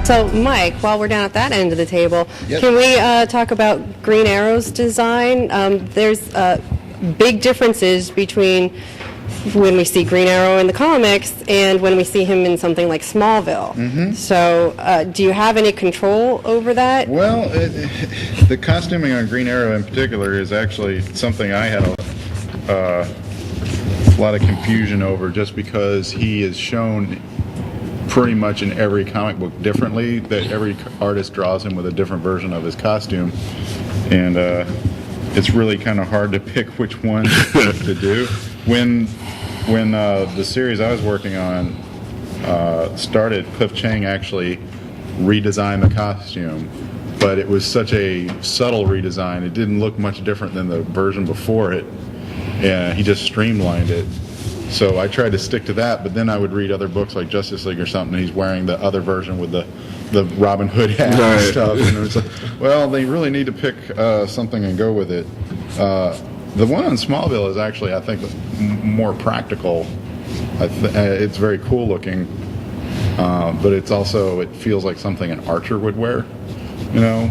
So, Mike, while we're down at that end of the table, Yep. can we talk about Green Arrow's design? There's big differences between when we see Green Arrow in the comics and when we see him in something like Smallville. Mm-hmm. So, do you have any control over that? Well, the costuming on Green Arrow in particular is actually something I had a lot of confusion over, just because he is shown pretty much in every comic book differently, that every artist draws him with a different version of his costume, and it's really kind of hard to pick which one to do. When the series I was working on started, Cliff Chang actually redesigned the costume, but it was such a subtle redesign, it didn't look much different than the version before it, and he just streamlined it. So I tried to stick to that, but then I would read other books like Justice League or something, and he's wearing the other version with the Robin Hood hat and stuff. And it was like, well, they really need to pick something and go with it. The one on Smallville is actually, I think, more practical. It's very cool looking, but it's also, it feels like something an archer would wear. You know,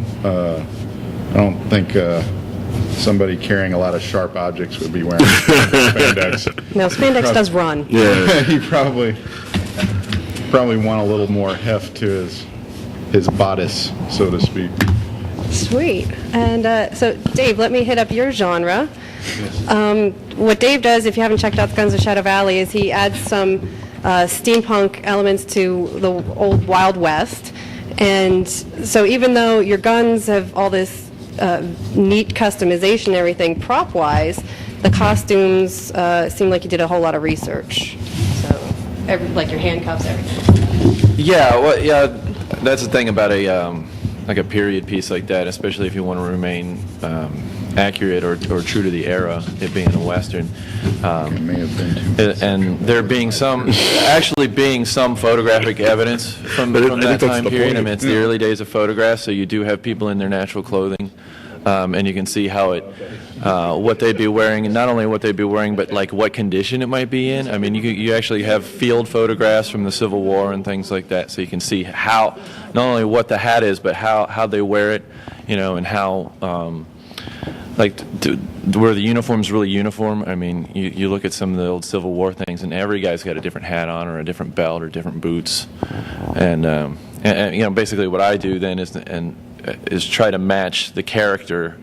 I don't think somebody carrying a lot of sharp objects would be wearing spandex. No, spandex does run. Yeah. He probably want a little more heft to his bodice, so to speak. Sweet. And so, Dave, let me hit up your genre. What Dave does, if you haven't checked out Guns of Shadow Valley, is he adds some steampunk elements to the old Wild West. And so even though your guns have all this neat customization and everything, prop-wise, the costumes seem like you did a whole lot of research. So, like your handcuffs, everything. Yeah, well, yeah, that's the thing about like a period piece like that, especially if you want to remain accurate or true to the era, it being a Western. It may have been too. And there being some photographic evidence from that time period. I mean, it's the early days of photographs, so you do have people in their natural clothing, and you can see how what they'd be wearing, and not only what they'd be wearing, but like what condition it might be in. I mean, you actually have field photographs from the Civil War and things like that, so you can see how, not only what the hat is, but how they wear it, you know, and how. Where the uniform's really uniform. I mean, you look at some of the old Civil War things, and every guy's got a different hat on, or a different belt, or different boots, and you know, basically what I do then is try to match the character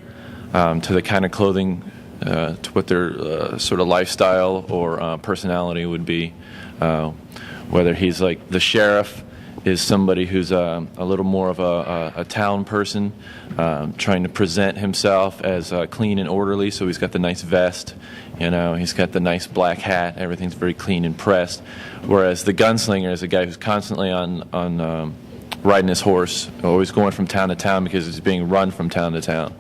to the kind of clothing, to what their sort of lifestyle or personality would be. Whether he's like the sheriff is somebody who's a little more of a town person, trying to present himself as clean and orderly, so he's got the nice vest, you know, he's got the nice black hat, everything's very clean and pressed, whereas the gunslinger is a guy who's constantly on riding his horse, always going from town to town because he's being run from town to town.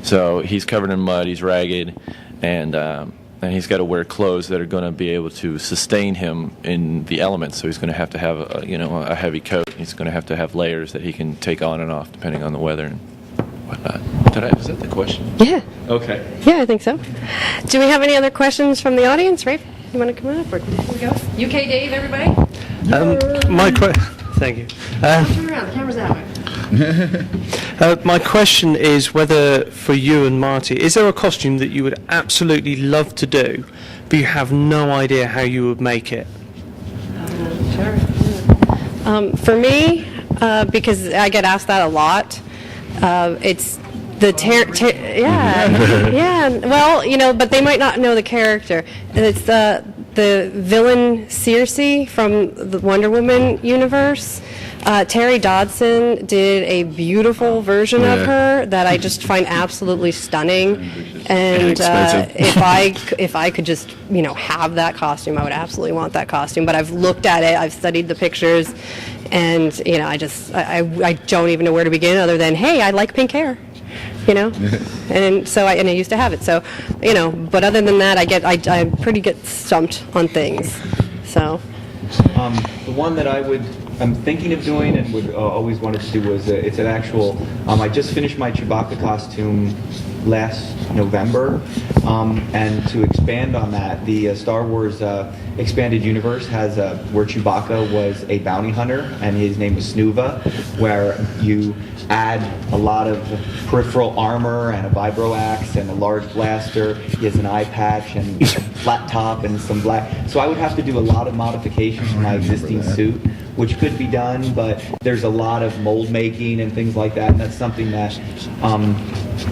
So he's covered in mud, he's ragged, and he's got to wear clothes that are going to be able to sustain him in the elements. So he's going to have a heavy coat. He's going to have layers that he can take on and off depending on the weather and whatnot. Is that the question? Yeah. Okay. Yeah, I think so. Do we have any other questions from the audience? Rafe, you want to come up? Or here we go. UK Dave, everybody. Thank you. Turn around. The camera's that way. My question is whether, for you and Marty, is there a costume that you would absolutely love to do, but you have no idea how you would make it? Sure. For me, because I get asked that a lot, it's the yeah. Well, you know, but they might not know the character. And it's the villain Circe from the Wonder Woman universe. Terry Dodson did a beautiful version of her that I just find absolutely stunning. And if I could just, you know, have that costume, I would absolutely want that costume. But I've looked at it, I've studied the pictures, and you know, I don't even know where to begin other than, hey, I like pink hair. You know, and so I used to have it. So, you know, but other than that, I pretty get stumped on things. So, the one that I'm thinking of doing and would always wanted to do was it's an actual. I just finished my Chewbacca costume last November. And to expand on that, the Star Wars Expanded Universe has where Chewbacca was a bounty hunter, and his name was Snuva, where you add a lot of peripheral armor and a vibro axe and a large blaster. He has an eye patch and a flat top and some black. So I would have to do a lot of modifications to my existing suit, which could be done, but there's a lot of mold making and things like that, and that's something that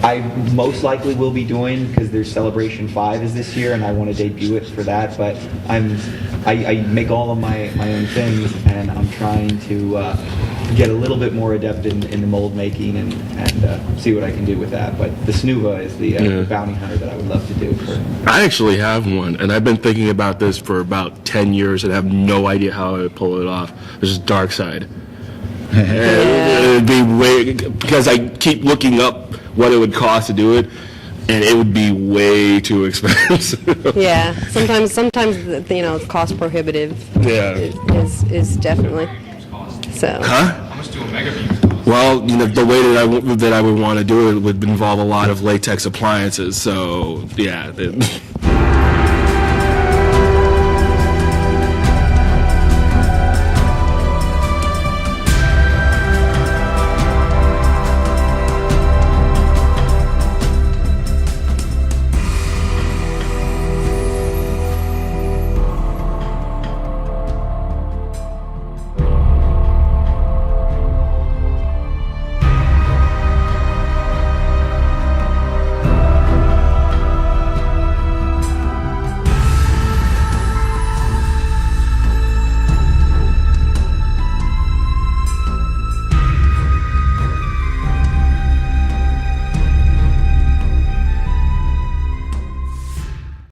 I most likely will be doing because there's Celebration 5 is this year, and I want to debut it for that. But I make all of my own things, and I'm trying to get a little bit more adept in the mold making and see what I can do with that. But the Snuva is the bounty hunter that I would love to do. I actually have one, and I've been thinking about this for about 10 years and have no idea how I would pull it off. This is Dark Side. It'd be way, because I keep looking up what it would cost to do it, and it would be way too expensive. Yeah, sometimes it's cost prohibitive. Yeah. Is definitely so. Huh? How much do a megaview cost? Well, the way that I would want to do it would involve a lot of latex appliances. So yeah.